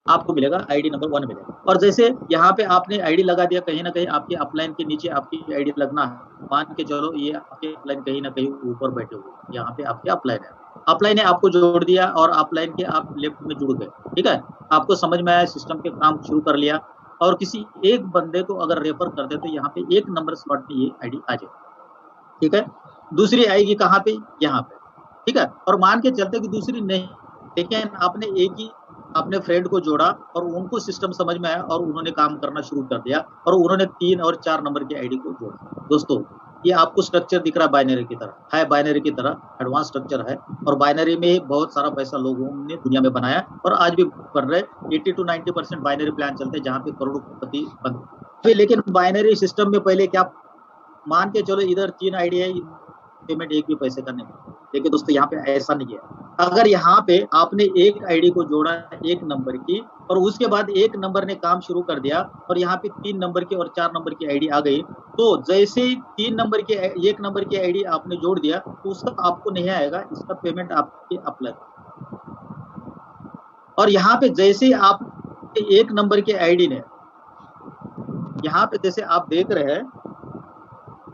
आपको मिलेगा, ID number 1 मिलेगा। और जैसे यहाँ पे आपने आईडी लगा दिया, कहीं ना कहीं आपके अपलाइन के नीचे आपकी आईडी लगना है। मान के चलो ये आपके अपलाइन कहीं ना कहीं ऊपर बैठे हुए, यहाँ पे आपके अपलाइन है, अपलाइन ने आपको जोड़ दिया और अपलाइन के आप लेफ्ट में जुड़ गए। ठीक है, आपको समझ में आया, सिस्टम के काम शुरू कर लिया। और किसी एक बंदे को अगर रेफर कर दे तो यहाँ पे 1 नंबर स्लॉट में ये आईडी आ जाए। ठीक है, दूसरी आएगी कहाँ पे, यहाँ पे। ठीक है, और मान के चलते कि दूसरी नहीं, लेकिन आपने एक ही अपने फ्रेंड को जोड़ा और उनको सिस्टम समझ में आया और उन्होंने काम करना शुरू कर दिया और उन्होंने 3 और 4 नंबर की आईडी को जोड़ा। दोस्तों, ये आपको स्ट्रक्चर दिख रहा है बाइनरी की तरह है, बाइनरी की तरह एडवांस स्ट्रक्चर है। और बाइनरी में बहुत सारा पैसा लोगों ने दुनिया में बनाया और आज भी कर रहे। 80 to 90% बाइनरी प्लान चलते हैं जहाँ पे करोड़पति बनते। लेकिन बाइनरी सिस्टम में पहले क्या, मान के चलो इधर 3 आईडी है, पेमेंट एक भी पैसे का नहीं। देखिए दोस्तों, यहाँ पे ऐसा नहीं है। अगर यहाँ पे आपने एक आईडी को जोड़ा 1 नंबर की और उसके बाद 1 नंबर ने काम शुरू कर दिया और यहाँ पे 3 नंबर की और 4 नंबर की आईडी आ गई, तो जैसे ही 3 नंबर की 1 नंबर की आईडी आपने जोड़ दिया तो उसका आपको नहीं आएगा, इसका पेमेंट आपके अपलाइन। और यहाँ पे जैसे ही आप 1 नंबर की आईडी ने, यहाँ पे जैसे आप देख रहे हैं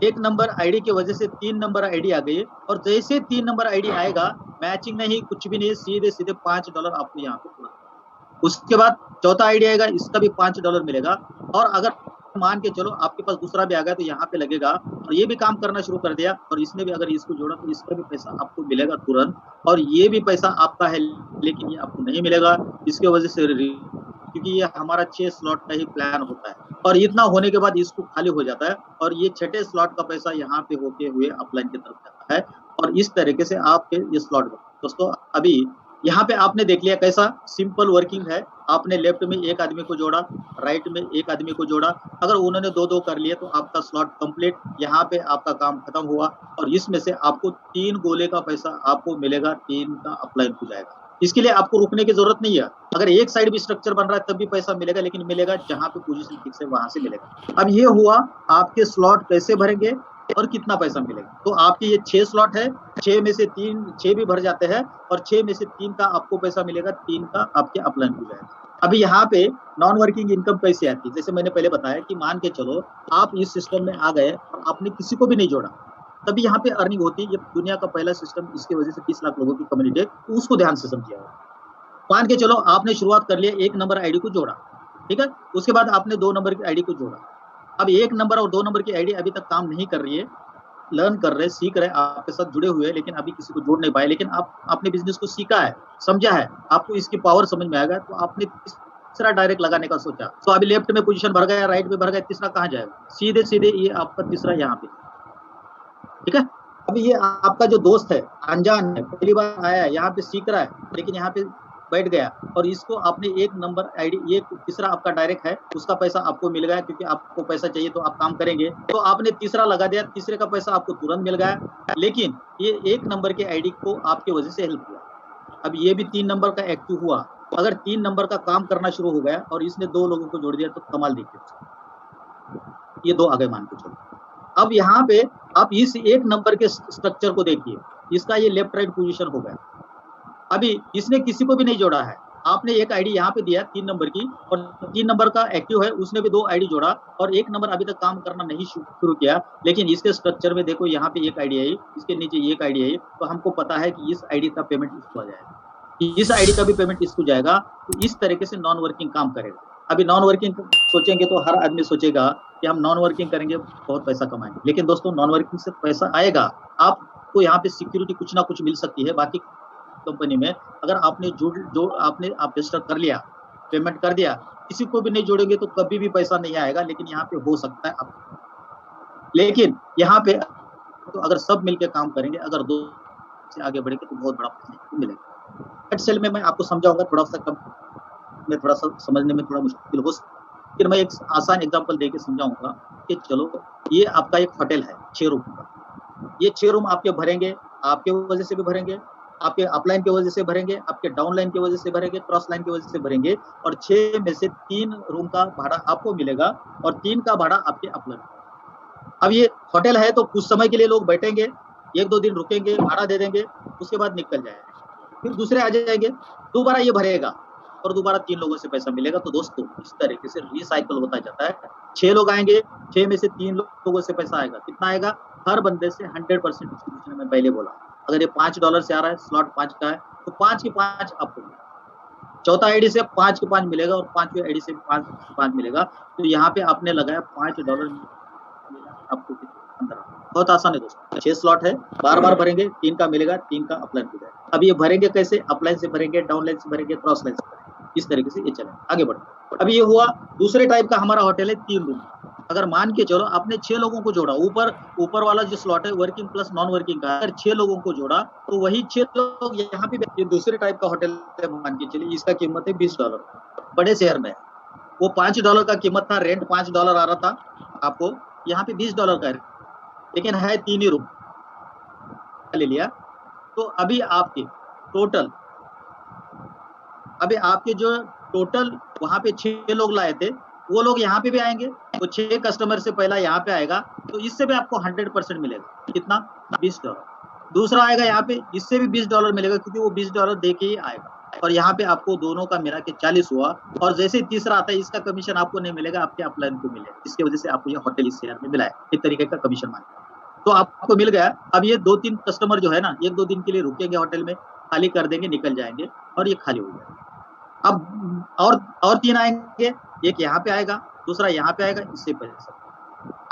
1 नंबर आईडी की वजह से 3 नंबर आईडी आ गई और जैसे 3 नंबर आईडी आएगा, मैचिंग नहीं, कुछ भी नहीं, सीधे सीधे $5 आपको यहाँ पे पूरा। उसके बाद चौथा आईडी आएगा, इसका भी $5 मिलेगा। और अगर मान के चलो आपके पास दूसरा भी आ गया तो यहाँ पे लगेगा और ये भी काम करना शुरू कर दिया और इसने भी अगर इसको जोड़ा तो इसका भी पैसा आपको मिलेगा तुरंत। और ये भी पैसा आपका है लेकिन ये आपको नहीं मिलेगा, इसके वजह से, क्योंकि ये हमारा 6 स्लॉट का ही प्लान होता है और इतना होने के बाद इसको खाली हो जाता है और ये 6ठे स्लॉट का पैसा यहाँ पे होते हुए अपलाइन की तरफ जाता है। और इस तरीके से आपके ये स्लॉट। दोस्तों, अभी यहाँ पे आपने देख लिया कैसा सिंपल वर्किंग है। आपने लेफ्ट में 1 आदमी को जोड़ा, राइट में 1 आदमी को जोड़ा, अगर उन्होंने 2-2 कर लिए तो आपका स्लॉट कंप्लीट, यहाँ पे आपका काम खत्म हुआ। और इसमें से आपको 3 गोले का पैसा आपको मिलेगा, 3 का अपलाइन हो जाएगा। इसके लिए आपको रुकने की जरूरत नहीं है। अगर एक साइड भी स्ट्रक्चर बन रहा है तब भी पैसा मिलेगा, लेकिन मिलेगा जहां पे पोजीशन फिक्स है वहां से मिलेगा। अब ये हुआ आपके स्लॉट कैसे भरेंगे और कितना पैसा मिलेगा। तो आपके ये 6 स्लॉट है, 6 में से 6 भी भर जाते हैं और 6 में से 3 का आपको पैसा मिलेगा, 3 का आपके अपलाइन हो जाएगा। अभी यहाँ पे नॉन वर्किंग इनकम कैसे आती है, जैसे मैंने पहले बताया कि मान के चलो आप इस सिस्टम में आ गए और आपने किसी को भी नहीं जोड़ा, तभी यहाँ पे अर्निंग होती है। ये दुनिया का पहला सिस्टम, इसकी वजह से 30 लाख लोगों की कम्युनिटी है, तो उसको ध्यान से समझिएगा। मान के चलो आपने शुरुआत कर लिया, 1 नंबर आईडी को जोड़ा, ठीक है, उसके बाद आपने 2 नंबर की आईडी को जोड़ा। अब 1 नंबर और 2 नंबर की आईडी अभी तक काम नहीं कर रही है, लर्न कर रहे, सीख रहे, आपके साथ जुड़े हुए हैं, लेकिन अभी किसी को जोड़ नहीं पाए। लेकिन आपने बिजनेस को सीखा है, समझा है, आपको इसकी पावर समझ में आएगा, तो आपने तीसरा डायरेक्ट लगाने का सोचा। तो अभी लेफ्ट में पोजीशन भर गया, राइट में भर गया, तीसरा कहाँ जाएगा, सीधे सीधे ये आपका तीसरा यहाँ पे। ठीक है, अभी ये आपका जो दोस्त है, अनजान है, पहली बार आया है, यहाँ पे सीख रहा है, लेकिन यहाँ पे बैठ गया और इसको आपने 1 नंबर आईडी, ये तीसरा आपका डायरेक्ट है, उसका पैसा आपको मिल गया, क्योंकि आपको पैसा चाहिए तो आप काम करेंगे। तो आपने तीसरा लगा दिया, तीसरे का पैसा आपको तुरंत मिल गया, लेकिन ये 1 नंबर के आईडी को आपकी वजह से हेल्प हुआ। अब ये भी 3 नंबर का एक्टिव हुआ। अगर 3 नंबर का काम करना शुरू हो गया और इसने 2 लोगों को जोड़ दिया तो कमाल देखिए, ये 2 आ गए मान के चलो। अब यहाँ पे आप इस 1 नंबर के स्ट्रक्चर को देखिए, इसका ये लेफ्ट राइट पोजीशन हो गया। अभी इसने किसी को भी नहीं जोड़ा है, आपने एक आईडी यहाँ पे दिया 3 नंबर की और 3 नंबर का एक्टिव है, उसने भी 2 आईडी जोड़ा और 1 नंबर अभी तक काम करना नहीं शुरू किया। लेकिन इसके स्ट्रक्चर में देखो, यहाँ पे 1 आईडी आई, इसके नीचे 1 आईडी आई, तो हमको पता है कि इस आईडी का पेमेंट इसको आ जाएगा, इस आईडी का भी पेमेंट इसको जाएगा। तो इस तरीके से नॉन वर्किंग काम करेगा। अभी नॉन वर्किंग सोचेंगे तो हर आदमी सोचेगा कि हम नॉन वर्किंग करेंगे बहुत पैसा कमाएंगे, लेकिन दोस्तों नॉन वर्किंग से पैसा आएगा, आपको यहाँ पे सिक्योरिटी कुछ ना कुछ मिल सकती है। बाकी कंपनी में अगर आपने जो आपने रजिस्टर कर लिया, पेमेंट कर दिया, किसी को भी नहीं जोड़ेंगे तो कभी भी पैसा नहीं आएगा। लेकिन यहाँ पे हो सकता है आप, लेकिन यहाँ पे तो अगर सब मिलकर काम करेंगे, अगर 2 से आगे बढ़ेंगे तो बहुत बड़ा पैसा मिलेगा। सेल में मैं आपको समझाऊंगा, थोड़ा सा समझने में थोड़ा मुश्किल हो, फिर मैं एक आसान एग्जांपल देके समझाऊंगा कि चलो ये आपका एक होटल है 6 रूम का, ये 6 रूम आपके भरेंगे, आपके वजह से भी भरेंगे, आपके अपलाइन की वजह से भरेंगे, आपके डाउन लाइन की वजह से भरेंगे, क्रॉस लाइन की वजह से भरेंगे और 6 में से 3 रूम का भाड़ा आपको मिलेगा और 3 का भाड़ा आपके अपलाइन। अब ये होटल है तो कुछ समय के लिए लोग बैठेंगे, 1-2 दिन रुकेंगे, भाड़ा दे देंगे, उसके बाद निकल जाएंगे, फिर दूसरे आ जाएंगे, दोबारा ये भरेगा। और दोबारा 3 लोगों से पैसा मिलेगा। तो दोस्तों इस तरीके से रिसाइकल होता जाता है। 6 लोग आएंगे, 6 में से 3 लोगों से पैसा आएगा। कितना आएगा? हर बंदे से 100% डिस्ट्रीब्यूशन में पहले बोला। अगर ये $5 से आ रहा है, स्लॉट 5 का है, तो 5 के 5 आपको मिलेगा। चौथा आईडी से 5 के 5 मिलेगा और 5वीं आईडी से 5 के 5 मिलेगा। तो यहाँ पे आपने लगाया $5 मिला आपको 15। बहुत आसान है दोस्तों। 6 स्लॉट है, बार-बार भरेंगे, 3 का मिलेगा, 3 का अपलाइन हो जाएगा। अब ये भरेंगे कैसे? अपलाइन से भरेंगे, डाउनलाइन से भरेंगे, क्रॉस लाइन से भरेंगे। इस तरीके से ये चलेगा। आगे बढ़ो। अब ये हुआ दूसरे टाइप का हमारा होटल है 3 रूम। अगर मान के चलो आपने 6 लोगों को जोड़ा, ऊपर वाला जो स्लॉट है वर्किंग प्लस नॉन वर्किंग का, अगर 6 लोगों को जोड़ा तो वही 6 लोग यहाँ पे। ये दूसरे टाइप का होटल है, मान के चलिए इसका कीमत है $20। बड़े शहर में वो $5 का कीमत था, रेंट $5 आ रहा था आपको, यहाँ पे $20 का है, लेकिन है 3 ही रूम ले लिया। तो अभी आपके जो टोटल वहां पे 6 लोग लाए थे, वो लोग यहाँ पे भी आएंगे, तो 6 कस्टमर से पहला यहाँ पे आएगा, तो इससे भी आपको 100% मिलेगा। कितना? $20। दूसरा आएगा यहाँ पे, इससे भी $20 मिलेगा, क्योंकि वो $20 दे के ही आएगा। और यहाँ पे आपको दोनों का मिला के 40 हुआ। और जैसे तीसरा आता है, इसका कमीशन आपको नहीं मिलेगा, आपके अपलाइन को मिलेगा, जिसकी वजह से आपको ये होटल इस शहर में मिला है। एक तरीके का कमीशन मांगा तो आपको मिल गया। अब ये 2-3 कस्टमर जो है ना, 1-2 दिन के लिए रुकेंगे होटल में, खाली कर देंगे, निकल जाएंगे, और ये खाली हो जाएगा। अब और 3 आएंगे, एक यहाँ पे आएगा, दूसरा यहाँ पे आएगा, इससे पैसा।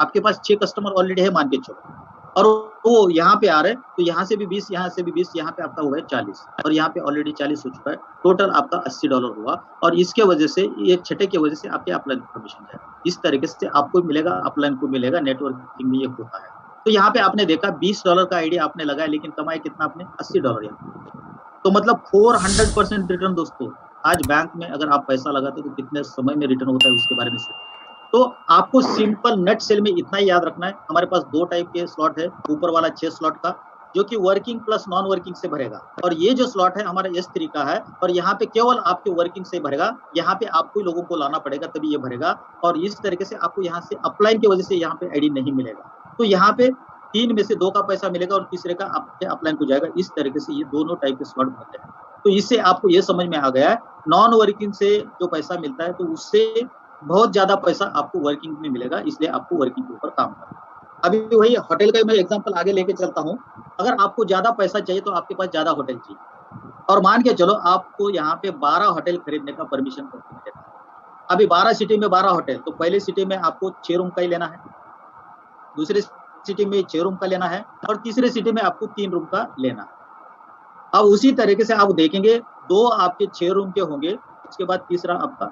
आपके पास 6 कस्टमर ऑलरेडी है मान के चलो, और वो यहाँ पे आ रहे हैं, तो यहाँ से भी 20, यहाँ से भी 20, यहाँ पे आपका हुआ है 40, और यहाँ पे ऑलरेडी 40 हो चुका है। टोटल आपका $80 हुआ, और इसके वजह से, ये छठे की वजह से आपके अपलाइन कमीशन जाएगा। इस तरीके से आपको मिलेगा, अपलाइन को मिलेगा। नेटवर्किंग में ये होता है। तो यहाँ पे आपने देखा $20 का आईडी आपने लगाया, लेकिन कमाया कितना आपने? $80 यहाँ। तो मतलब 400% रिटर्न दोस्तों। आज बैंक में अगर आप पैसा लगाते हो तो कितने समय में रिटर्न होता है, उसके बारे में तो आपको सिंपल नट सेल में इतना ही याद रखना है। हमारे पास 2 टाइप के स्लॉट है, ऊपर वाला 6 स्लॉट का, जो कि वर्किंग प्लस नॉन वर्किंग से भरेगा, और ये जो स्लॉट है हमारा S3 का है, और यहाँ पे केवल आपके वर्किंग से भरेगा। यहाँ पे आपको लोगों को लाना पड़ेगा, तभी ये भरेगा। और इस तरीके से आपको यहाँ से अपलाइन की वजह से यहाँ पे आईडी नहीं मिलेगा। तो यहाँ पे 3 में से 2 का पैसा मिलेगा, और तीसरे का आपके अपलाइन को जाएगा। इस तरीके से ये दोनों टाइप के स्लॉट बनते हैं। तो इससे आपको ये समझ में आ गया है, नॉन वर्किंग से जो पैसा मिलता है, तो उससे बहुत ज्यादा पैसा आपको वर्किंग में मिलेगा, इसलिए आपको वर्किंग के ऊपर काम करना है। अभी वही होटल का मैं एग्जांपल आगे लेके चलता हूँ। अगर आपको ज्यादा पैसा चाहिए तो आपके पास ज्यादा होटल चाहिए, और मान के चलो आपको यहाँ पे 12 होटल खरीदने का परमिशन देता है। अभी 12 सिटी में 12 होटल, तो पहले सिटी में आपको 6 रूम का ही लेना है, दूसरे सिटी में 6 रूम का लेना है, और तीसरे सिटी में आपको 3 रूम का लेना है। अब उसी तरीके से आप देखेंगे, 2 आपके 6 रूम के होंगे, उसके बाद तीसरा आपका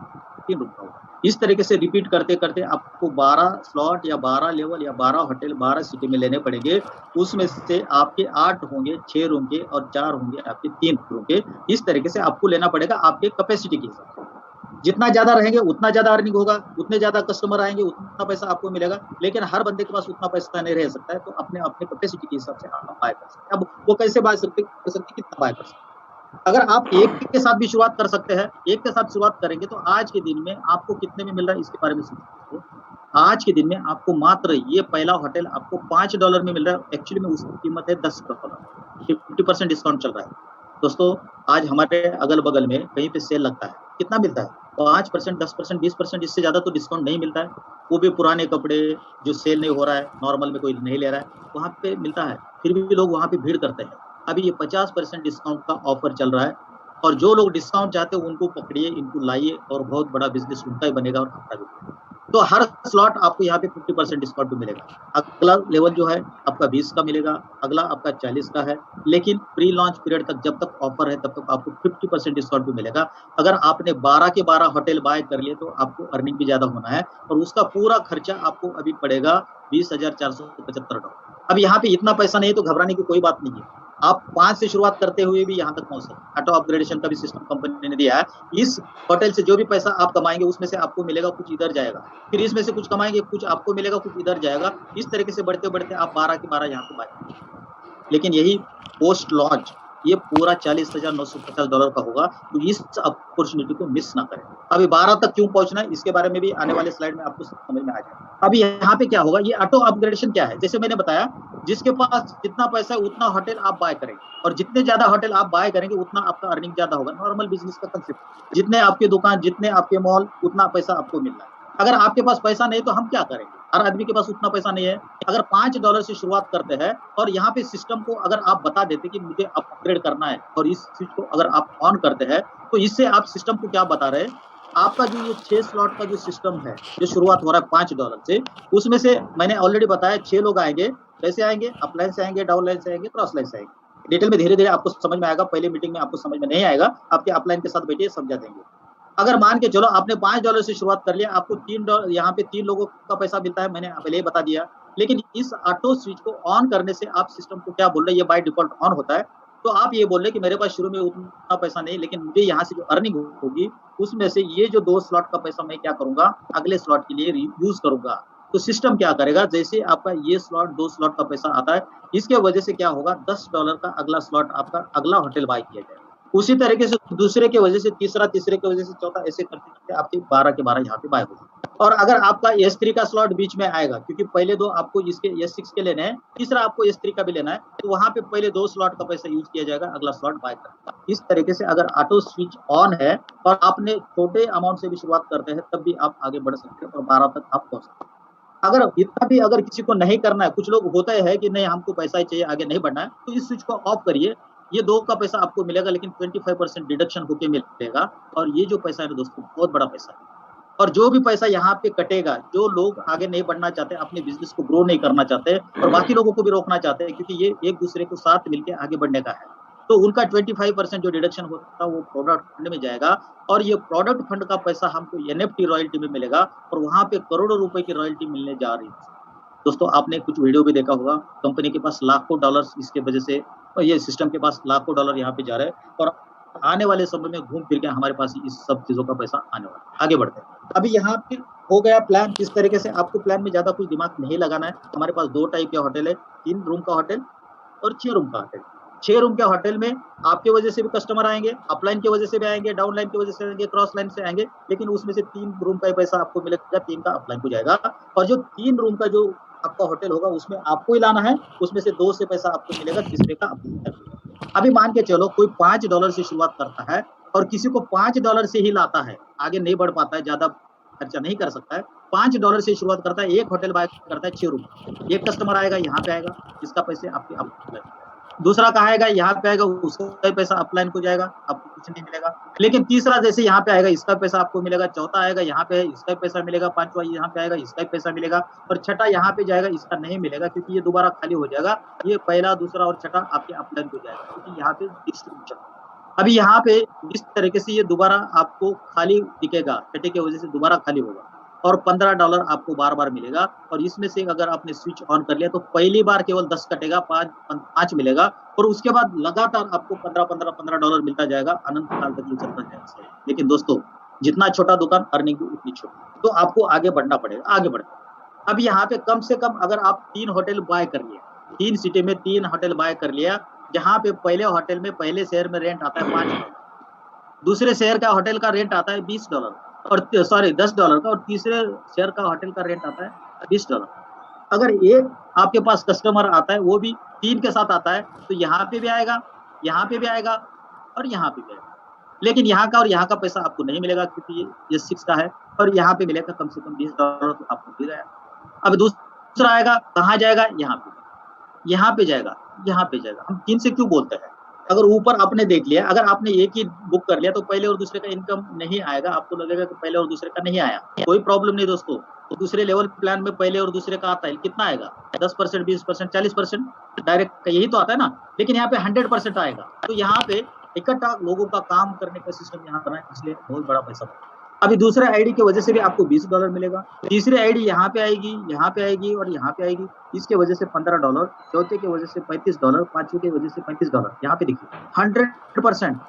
3 रूम का होगा। इस तरीके से रिपीट करते करते आपको 12 स्लॉट या 12 लेवल या 12 होटल 12 सिटी में लेने पड़ेंगे। उसमें से आपके 8 होंगे 6 रूम के, और 4 होंगे आपके 3 रूम के। इस तरीके से आपको लेना पड़ेगा आपके कैपेसिटी के हिसाब से। जितना ज्यादा रहेंगे उतना ज्यादा अर्निंग होगा, उतने ज्यादा कस्टमर आएंगे, उतना पैसा आपको मिलेगा। लेकिन हर बंदे के पास उतना पैसा नहीं रह सकता है, तो अपने अपने कैपेसिटी के हिसाब से आप बाय कर सकते हैं। अब वो कैसे बाय कर सकते, कितना बाय कर सकते हैं। अगर आप एक के साथ भी शुरुआत कर सकते हैं, एक के साथ शुरुआत करेंगे, तो आज के दिन में आपको कितने में मिल रहा है इसके बारे में सोचिए। आज के दिन में आपको मात्र ये पहला होटल आपको $5 में मिल रहा है। एक्चुअली में उसकी कीमत है $10, 50% डिस्काउंट चल रहा है दोस्तों। आज हमारे अगल बगल में कहीं पे सेल लगता है, कितना मिलता है? 5%, 10%, 20%, इससे ज्यादा तो डिस्काउंट नहीं मिलता है। वो भी पुराने कपड़े जो सेल नहीं हो रहा है, नॉर्मल में कोई नहीं ले रहा है, वहाँ पे मिलता है। फिर भी लोग वहाँ पे भीड़ करते हैं। अभी ये 50% डिस्काउंट का ऑफर चल रहा है, और जो लोग डिस्काउंट चाहते हैं उनको पकड़िए, इनको लाइए, और बहुत बड़ा बिजनेस उनका ही बनेगा और आपका भी बनेगा। तो हर स्लॉट आपको यहाँ पे 50% डिस्काउंट भी मिलेगा। अगला लेवल जो है आपका 20 का मिलेगा, अगला आपका 40 का है। लेकिन प्री लॉन्च पीरियड तक, जब तक ऑफर है, तब तक आपको 50% डिस्काउंट भी मिलेगा। अगर आपने 12 के 12 होटल बाय कर लिए, तो आपको अर्निंग भी ज्यादा होना है, और उसका पूरा खर्चा आपको अभी पड़ेगा $20,475। अब यहाँ पे इतना पैसा नहीं है तो घबराने की कोई बात नहीं है। आप 5 से शुरुआत करते हुए भी यहाँ तक पहुंच सकते। ऑटो अपग्रेडेशन का भी सिस्टम कंपनी ने दिया है। इस होटल से जो भी पैसा आप कमाएंगे, उसमें से आपको मिलेगा कुछ इधर जाएगा, फिर इसमें से कुछ कमाएंगे, कुछ आपको मिलेगा, कुछ इधर जाएगा। इस तरीके से बढ़ते बढ़ते आप 12 के 12 यहाँ पे बाय। लेकिन यही पोस्ट लॉन्च ये पूरा $40,950 का होगा। तो इस अपॉर्चुनिटी को मिस ना करें। अभी 12 तक क्यों पहुंचना है, इसके बारे में भी आने वाले स्लाइड में आपको समझ में आ जाएगा। अभी यहाँ पे क्या होगा, ये ऑटो अपग्रेडेशन क्या है? जैसे मैंने बताया जिसके पास जितना पैसा है उतना होटल आप बाय करेंगे, और जितने ज्यादा होटल आप बाय करेंगे उतना आपका अर्निंग ज्यादा होगा। नॉर्मल बिजनेस का कंसेप्ट, जितने आपके दुकान, जितने आपके मॉल, उतना पैसा आपको मिल रहा है। अगर आपके पास पैसा नहीं तो हम क्या करेंगे? हर आदमी के पास उतना पैसा नहीं है। अगर $5 से शुरुआत करते हैं, और यहाँ पे सिस्टम को अगर आप बता देते कि मुझे अपग्रेड करना है, और इस चीज को अगर आप ऑन करते हैं, तो इससे आप सिस्टम को क्या बता रहे हैं, आपका जो ये 6 स्लॉट का जो सिस्टम है, जो शुरुआत हो रहा है $5 से, उसमें से मैंने ऑलरेडी बताया 6 लोग आएंगे। कैसे आएंगे? अपलाइन से आएंगे, डाउन लाइन से आएंगे, क्रॉस लाइन से आएंगे। डिटेल में धीरे धीरे आपको समझ में आएगा, पहले मीटिंग में आपको समझ में नहीं आएगा, आपके अपलाइन के साथ बैठिए, समझा देंगे। अगर मान के चलो आपने $5 से शुरुआत कर लिया, आपको $3 यहाँ पे 3 लोगों का पैसा मिलता है, मैंने पहले ही बता दिया। लेकिन इस ऑटो स्विच को ऑन करने से आप सिस्टम को क्या बोल रहे हैं, ये बाय डिफॉल्ट ऑन होता है। तो आप ये बोल रहे हैं कि मेरे पास शुरू में उतना पैसा नहीं, लेकिन मुझे यहाँ से जो अर्निंग होगी उसमें से ये जो 2 स्लॉट का पैसा मैं क्या करूंगा, अगले स्लॉट के लिए यूज करूंगा। तो सिस्टम क्या करेगा, जैसे आपका ये स्लॉट 2 स्लॉट का पैसा आता है, इसके वजह से क्या होगा, $10 का अगला स्लॉट आपका अगला होटल बाय किया जाएगा। उसी तरीके से दूसरे के वजह से तीसरा, तीसरे के वजह से चौथा, ऐसे करते करते आपके 12 के 12 यहाँ पे बाय होगा। और अगर आपका S3 का स्लॉट बीच में आएगा, क्योंकि पहले 2 आपको इसके S6 के लेने हैं, तीसरा आपको S3 का भी लेना है, तो वहां पे पहले 2 स्लॉट का पैसा यूज किया जाएगा, अगला स्लॉट बाय करना। इस तरीके से अगर ऑटो स्विच ऑन है और आपने छोटे अमाउंट से भी शुरुआत करते हैं, तब भी आप आगे बढ़ सकते हैं और 12 तक आप पहुंच सकते हैं। अगर इतना भी अगर किसी को नहीं करना है, कुछ लोग होता है कि नहीं हमको पैसा ही चाहिए, आगे नहीं बढ़ना है, तो इस स्विच को ऑफ करिए। ये 2 का पैसा आपको मिलेगा, लेकिन 25% डिडक्शन होके मिलेगा। और ये जो पैसा है दोस्तों, बहुत बड़ा पैसा है। और जो भी पैसा यहाँ पे कटेगा, जो लोग आगे नहीं बढ़ना चाहते, अपने बिजनेस को ग्रो नहीं करना चाहते और बाकी लोगों को भी रोकना चाहते हैं, क्योंकि ये एक दूसरे को साथ मिलकर आगे बढ़ने का है, तो उनका 25% जो डिडक्शन होता है वो प्रोडक्ट फंड में जाएगा। और ये प्रोडक्ट फंड का पैसा हमको NFT रॉयल्टी में मिलेगा, और वहां पे करोड़ों रुपए की रॉयल्टी मिलने जा रही है। दोस्तों आपने कुछ वीडियो भी देखा होगा, कंपनी के पास लाखों डॉलर्स इसके वजह से, और ये सिस्टम के पास लाखों डॉलर यहाँ पे जा रहे हैं, और आने वाले समय में घूम फिर के हमारे पास इस सब चीजों का पैसा आने वाला है। आगे बढ़ते हैं। अभी यहाँ पे हो गया प्लान। इस तरीके से आपको प्लान में ज्यादा कुछ दिमाग नहीं लगाना है। हमारे पास 2 टाइप के होटल है, 3 रूम का होटल और 6 रूम का होटल। 6 रूम के होटल में आपके वजह से भी कस्टमर आएंगे, अपलाइन की वजह से भी आएंगे, डाउन लाइन की वजह से आएंगे, क्रॉस लाइन से आएंगे, लेकिन उसमें से 3 रूम का पैसा आपको मिलेगा, 3 का अपलाइन को जाएगा। और जो 3 रूम का जो आपका होटल होगा, उसमें आपको ही लाना है, उसमें से 2 से पैसा आपको मिलेगा, तीसरे का अपलाइन। अभी मान के चलो कोई $5 से शुरुआत करता है और किसी को $5 से ही लाता है, आगे नहीं बढ़ पाता है, ज्यादा खर्चा नहीं कर सकता है, $5 से शुरुआत करता है, एक होटल बाय करता है 6 रूम। एक कस्टमर आएगा, यहाँ पे आएगा, इसका पैसे आपके अपलाइन। दूसरा कहाँ आएगा, यहाँ पे आएगा, उसका पैसा अपलाइन को जाएगा, आपको कुछ नहीं मिलेगा। लेकिन तीसरा जैसे यहाँ पे आएगा, इसका पैसा आपको मिलेगा। चौथा आएगा, यहाँ पे है, इसका पैसा मिलेगा। पांचवा यहाँ पे आएगा, इसका पैसा मिलेगा। और छठा यहाँ पे जाएगा, इसका नहीं मिलेगा, क्योंकि ये दोबारा खाली हो जाएगा। ये पहला, दूसरा और छठा आपके अपलाइन को जाएगा, क्योंकि यहाँ पे डिस्ट्रीब्यूशन। अभी यहाँ पे इस तरीके से ये दोबारा आपको खाली दिखेगा, छठे की वजह से दोबारा खाली होगा, और $15 आपको बार बार मिलेगा। और इसमें से अगर आपने स्विच ऑन कर लिया तो पहली बार केवल 10 कटेगा, 5 मिलेगा, और उसके बाद लगातार आपको $15 मिलता जाएगा, अनंत काल तक ये चलता जाएगा। लेकिन दोस्तों, जितना छोटा दुकान, अर्निंग भी उतनी छोटी, तो आपको आगे बढ़ना पड़ेगा, आगे बढ़ना। अब यहाँ पे कम से कम अगर आप 3 होटल बाय कर लिए, 3 सिटी में 3 होटल बाय कर लिया, जहाँ पे पहले होटल में, पहले शहर में रेंट आता है $5, दूसरे शहर का होटल का रेंट आता है $20, और सॉरी $10 का, और तीसरे शहर का होटल का रेंट आता है $20। अगर एक आपके पास कस्टमर आता है, वो भी 3 के साथ आता है, तो यहाँ पे भी आएगा, यहाँ पे भी आएगा, और यहाँ पे भी आएगा। लेकिन यहाँ का और यहाँ का पैसा आपको नहीं मिलेगा, क्योंकि ये 6 का है, और यहाँ पे मिलेगा कम से कम $20 तो आपको मिल गया। अब दूसरा आएगा, कहाँ जाएगा, यहाँ पे जाएगा, यहाँ पे जाएगा। हम 3 से क्यों बोलते हैं? अगर ऊपर आपने देख लिया, अगर आपने एक ही बुक कर लिया, तो पहले और दूसरे का इनकम नहीं आएगा, आपको लगेगा कि पहले और दूसरे का नहीं आया। कोई प्रॉब्लम नहीं दोस्तों, तो दूसरे लेवल प्लान में पहले और दूसरे का आता है, कितना आएगा? 10%, 20%, 40% डायरेक्ट, यही तो आता है ना। लेकिन यहाँ पे 100% आएगा। तो यहाँ पे इकट्ठा लोगों का काम करने का सिस्टम यहाँ करना है, इसलिए बहुत बड़ा पैसा। अभी दूसरे आईडी की वजह से भी आपको $20 मिलेगा, तीसरी आईडी यहाँ पे आएगी, यहाँ पे आएगी, और यहाँ पे आएगी, इसके वजह से $15, चौथे की वजह से $35, पांचवे की वजह से $35। यहाँ पे देखिए 100%।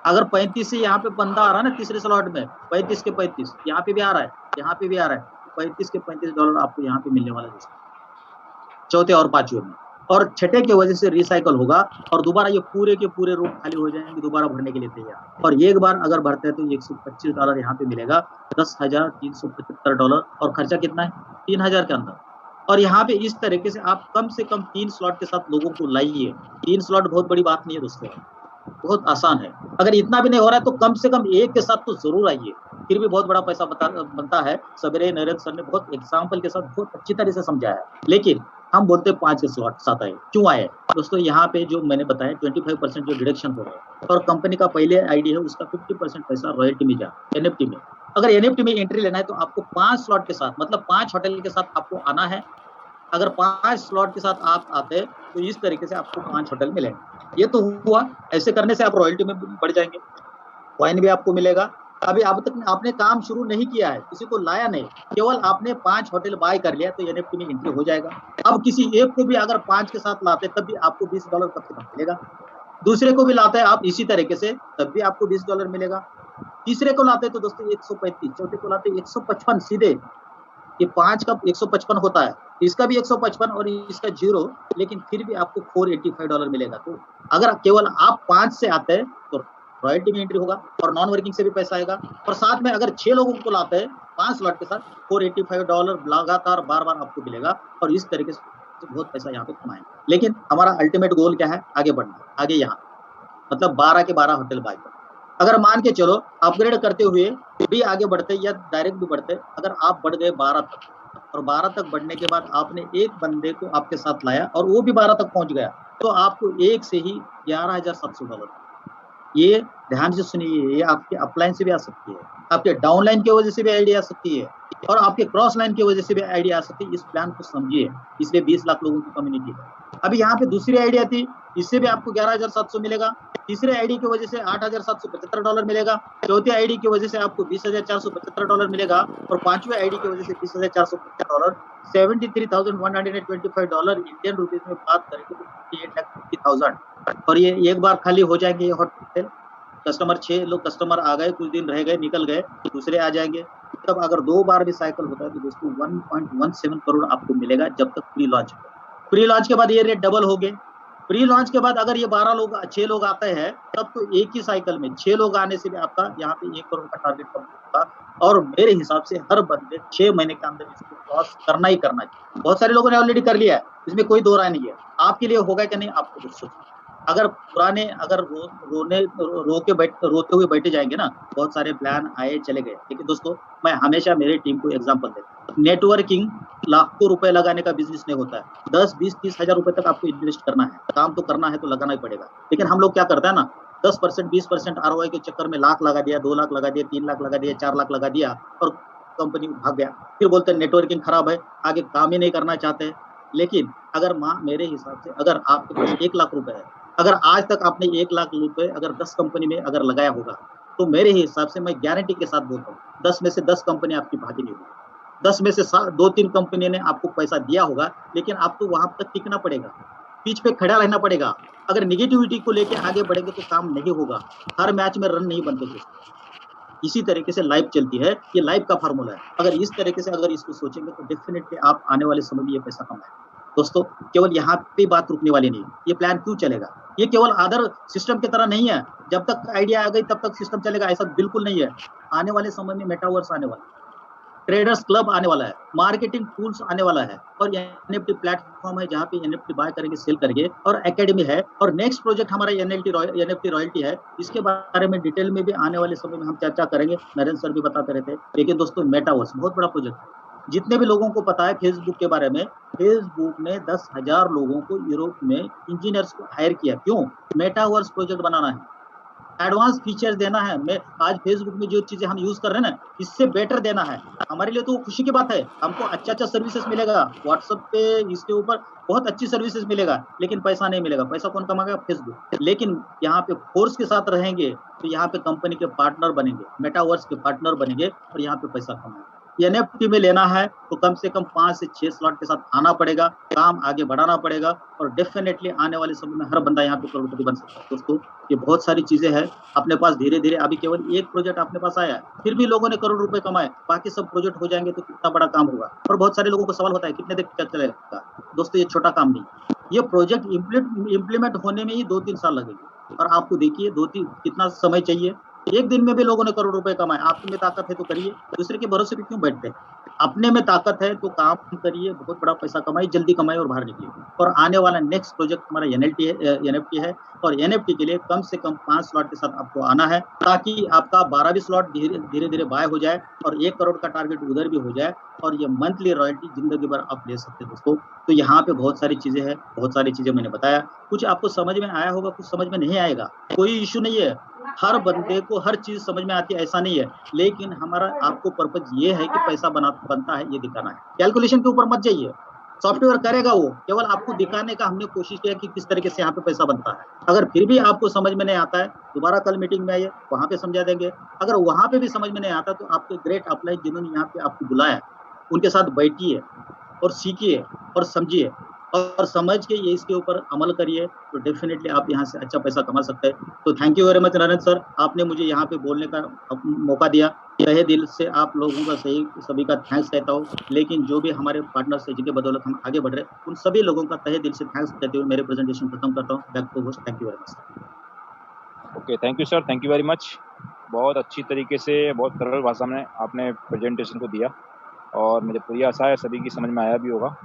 अगर 35 से यहाँ पे बंदा आ रहा है ना, तीसरे स्लॉट में 35 के 35, यहाँ पे भी आ रहा है, यहाँ पे भी आ रहा है, 35 के $35 आपको यहाँ पे मिलने वाला है चौथे और पांचवे में। और छठे की वजह से रिसाइकल होगा, और दोबारा ये पूरे के पूरे रूम खाली हो जाएंगे, दोबारा भरने के लिए तैयार। और एक बार अगर भरते हैं तो $125 यहाँ पे मिलेगा, $10,375। और खर्चा कितना है? 3,000 के अंदर। और यहाँ पे इस तरीके से आप कम से कम 3 स्लॉट के साथ लोगों को लाइए। 3 स्लॉट बहुत बड़ी बात नहीं है दोस्तों, बहुत आसान है। अगर इतना भी नहीं हो रहा है तो कम से कम एक के साथ तो जरूर आइए, फिर भी बहुत बड़ा पैसा बनता है। सवेरे नरेंद्र सर ने बहुत एग्जाम्पल के साथ बहुत अच्छी तरह से समझाया है। लेकिन हम बोलते हैं 5 के स्लॉट साथ आए, क्यों आए दोस्तों? यहाँ पे जो मैंने बताया 25% जो डिडक्शन हो रहा है, और कंपनी का पहले आईडी है उसका 50% पैसा रॉयल्टी में जा, एनएफटी में। अगर एनएफटी में एंट्री लेना है तो आपको 5 स्लॉट के साथ, मतलब 5 होटल के साथ आपको आना है। अगर 5 स्लॉट के साथ आप आते तो इस तरीके से आपको 5 होटल मिलेंगे। ये तो हुआ, ऐसे करने से आप रॉयल्टी में बढ़ जाएंगे, कॉइन भी आपको मिलेगा। अभी अब तक आपने काम शुरू नहीं किया है, किसी को लाया नहीं, केवल आपने 5 होटल बाय कर लिया तो एनएफटी में एंट्री हो जाएगा। अब किसी एक को भी अगर 5 के साथ लाते तब भी आपको $20 कम से कम मिलेगा। दूसरे को भी लाते हैं आप इसी तरीके से, तब भी आपको $20 मिलेगा। तीसरे को लाते तो दोस्तों 135, चौथे को लाते 155 सीधे। ये 5 का 155 होता है, इसका भी 155 और इसका 0, लेकिन फिर भी आपको $485 मिलेगा। तो अगर केवल आप 5 से आते हैं तो रॉयल्टी में एंट्री होगा और नॉन वर्किंग से भी पैसा आएगा। और साथ में अगर 6 लोगों को लाते हैं 5 स्लॉट के साथ, $485 लगातार बार-बार आपको मिलेगा, और इस तरीके से बहुत पैसा यहाँ पे कमाएंगे। लेकिन हमारा अल्टीमेट गोल क्या है? आगे बढ़ना, आगे यहाँ मतलब 12 के 12 होटल बाय करना। अगर मान के चलो अपग्रेड करते हुए भी आगे बढ़ते या डायरेक्ट भी बढ़ते, अगर आप बढ़ गए 12 तक, और 12 तक बढ़ने के बाद आपने एक बंदे को आपके साथ लाया और वो भी 12 तक पहुंच गया, तो आपको एक से ही $11,700। ये ध्यान से सुनिए, ये आपके अपलाइन से भी आ सकती है, आपके डाउनलाइन की वजह से भी आईडी आ सकती है, और आपके क्रॉस लाइन की वजह से भी आईडी आ सकती है। इस प्लान को समझिए, इसलिए 20 लाख लोगों की कम्युनिटी है। अभी यहाँ पे दूसरी आईडी थी, इससे भी आपको 11,700 मिलेगा। तीसरे आईडी की वजह से $8,775 मिलेगा। चौथी आईडी की वजह से आपको $20,475 मिलेगा, और पांचवें आईडी की वजह से $20,475, $73,125 इंडियन रुपीज में बात करेंगे तो 58,50,000। और ये एक बार खाली हो जाएंगे ये होटल। कस्टमर 6 लोग कस्टमर आ गए, कुछ दिन रह गए, निकल गए, दूसरे आ जाएंगे। तब अगर 2 बार भी साइकिल होता है तो दोस्तों 1.17 करोड़ आपको मिलेगा जब तक प्री लॉन्च। प्री लॉन्च के बाद ये रेट डबल हो गए। प्री लॉन्च के बाद अगर ये 6 लोग आते हैं तब तो एक ही साइकिल में 6 लोग आने से भी आपका यहाँ पे 1 करोड़ का टारगेट कंप्लीट होगा। और मेरे हिसाब से हर बंदे 6 महीने के अंदर इसको क्रॉस करना ही करना चाहिए। बहुत सारे लोगों ने ऑलरेडी कर लिया है, इसमें कोई दो राय नहीं है। आपके लिए होगा कि नहीं आपको कुछ सोचना। अगर पुराने अगर रोते हुए बैठे जाएंगे ना, बहुत सारे प्लान आए चले गए। लेकिन दोस्तों मैं हमेशा मेरी टीम को एग्जांपल देता हूं, नेटवर्किंग लाखों रुपए लगाने का बिजनेस नहीं होता है। 10, 20, 30,000 रुपए तक आपको इन्वेस्ट करना है, काम तो करना है तो लगाना ही पड़ेगा। लेकिन हम लोग क्या करते हैं ना, 10%, 20% ROI के चक्कर में लाख लगा दिया, 2 लाख लगा दिया, 3 लाख लगा दिया, 4 लाख लगा दिया, और कंपनी भाग गया। फिर बोलते हैं नेटवर्किंग खराब है, आगे काम ही नहीं करना चाहते। लेकिन अगर मेरे हिसाब से अगर आपके पास 1 लाख रुपए है, अगर आज तक आपने 1 लाख रुपए अगर 10 कंपनी में अगर लगाया होगा, तो मेरे हिसाब से मैं गारंटी के साथ बोलता हूँ 10 में से 10 कंपनी आपकी भागी नहीं होगी। 10 में से 2-3 कंपनी ने आपको पैसा दिया होगा, लेकिन आपको वहां तक टिकना पड़ेगा, पिच पे खड़ा रहना पड़ेगा। अगर निगेटिविटी को लेकर आगे बढ़ेंगे तो काम नहीं होगा। हर मैच में रन नहीं बनते दोस्तों। इसी तरीके से लाइफ चलती है, ये लाइफ का फार्मूला है। अगर इस तरीके से अगर इसको सोचेंगे तो डेफिनेटली आप आने वाले समय में ये पैसा कमाएंगे। दोस्तों केवल यहाँ पे बात रुकने वाली नहीं है। ये प्लान क्यों चलेगा? ये केवल अदर सिस्टम की तरह नहीं है, जब तक आइडिया आ गई तब तक सिस्टम चलेगा, ऐसा बिल्कुल नहीं है। आने वाले समय में मेटावर्स आने वाला है, ट्रेडर्स क्लब आने वाला है, मार्केटिंग टूल्स आने वाला है, और एनएफटी प्लेटफॉर्म है जहाँ पे एनएफटी बाय करेंगे, सेल करेंगे, और एकेडमी है, और नेक्स्ट प्रोजेक्ट हमारा एनएफटी रॉयल्टी है। इसके बारे में डिटेल में भी आने वाले समय में हम चर्चा करेंगे, नरेंद्र सर भी बताते रहते हैं। लेकिन दोस्तों मेटावर्स बहुत बड़ा प्रोजेक्ट है। जितने भी लोगों को पता है फेसबुक के बारे में, फेसबुक ने 10,000 लोगों को यूरोप में इंजीनियर्स को हायर किया। क्यों? मेटावर्स प्रोजेक्ट बनाना है, एडवांस फीचर्स देना है। मैं आज फेसबुक में जो चीजें हम यूज कर रहे हैं ना, इससे बेटर देना है। हमारे लिए तो खुशी की बात है, हमको अच्छा सर्विसेज मिलेगा व्हाट्सएप पे, इसके ऊपर बहुत अच्छी सर्विसेज मिलेगा, लेकिन पैसा नहीं मिलेगा। पैसा कौन कमाएगा? फेसबुक। लेकिन यहाँ पे फोर्स के साथ रहेंगे तो यहाँ पे कंपनी के पार्टनर बनेंगे, मेटावर्स के पार्टनर बनेंगे, और यहाँ पे पैसा कमाएंगे। एनएफटी में लेना है तो कम से कम 5 से 6 स्लॉट के साथ आना पड़ेगा, काम आगे बढ़ाना पड़ेगा, और डेफिनेटली आने वाले समय में हर बंदा यहाँ पे करोड़पति बन सकता है। दोस्तों ये बहुत सारी चीजें हैं अपने पास। धीरे धीरे अभी केवल एक प्रोजेक्ट अपने पास आया है, फिर भी लोगों ने करोड़ रुपए कमाए, बाकी सब प्रोजेक्ट हो जाएंगे तो कितना बड़ा काम होगा। और बहुत सारे लोगों को सवाल होता है कितने देर चलेगा? दोस्तों ये छोटा काम नहीं, ये प्रोजेक्ट इम्प्लीमेंट होने में ही 2-3 साल लगेंगे। और आपको देखिए 2-3 कितना समय चाहिए, एक दिन में भी लोगों ने करोड़ रुपए कमाए। आप में ताकत है तो करिए, दूसरे के भरोसे पे क्यों बैठते हैं? अपने में ताकत है तो काम करिए, बहुत बड़ा पैसा कमाइए, जल्दी कमाइए और बाहर निकलिए। और आने वाला नेक्स्ट प्रोजेक्ट हमारा एनएफटी है और एनएफटी के लिए कम से कम 5 स्लॉट के साथ आपको आना है, ताकि आपका 12 भी स्लॉट धीरे-धीरे बाय हो जाए और 1 करोड़ का टारगेट उधर भी हो जाए और ये मंथली रॉयल्टी ज़िंदगी भर आप ले सकते हैं दोस्तों। तो यहाँ पे बहुत सारी चीज़ें हैं, बहुत सारी चीज़ें मैंने बताया। कुछ आपको समझ में आया होगा, कुछ समझ में नहीं आएगा, कोई इश्यू नहीं है। हर बंदे को हर चीज़ समझ में आती है ऐसा नहीं है, लेकिन हमारा आपको पर्पज़ ये है कि पैसा बनता है ये दिखाना है। कैलकुलेशन के ऊपर मत जाइए, सॉफ्टवेयर करेगा वो, केवल आपको दिखाने का हमने कोशिश किया कि किस तरीके से यहाँ पे पैसा बनता है। अगर फिर भी आपको समझ में नहीं आता है, दोबारा कल मीटिंग में आइए, वहाँ पे समझा देंगे। अगर वहाँ पे भी समझ में नहीं आता तो आपके ग्रेट अपलाइन जिन्होंने यहाँ पे आपको बुलाया, उनके साथ बैठिए और सीखिए और समझिए और समझ के ये इसके ऊपर अमल करिए, तो डेफिनिटली आप यहाँ से अच्छा पैसा कमा सकते हैं। तो thank you very much Narendra sir, आपने मुझे यहाँ पे बोलने का मौका दिया। तहे दिल से आप लोगों का सभी का थैंक्स कहता हूँ। लेकिन जो भी हमारे पार्टनर्स हैं जिनके बदौलत हम आगे बढ़ रहे हैं, उन सभी लोगों का तहे दिल से थैंक्स कहते हुए मेरे प्रेजेंटेशन खत्म करता हूँ। Back to host, thank you very much. Okay, thank you sir, thank you very much. बहुत अच्छी तरीके से, बहुत सरल भाषा में आपने प्रेजेंटेशन को दिया और मुझे पूरी आशा है सभी की समझ में आया भी होगा।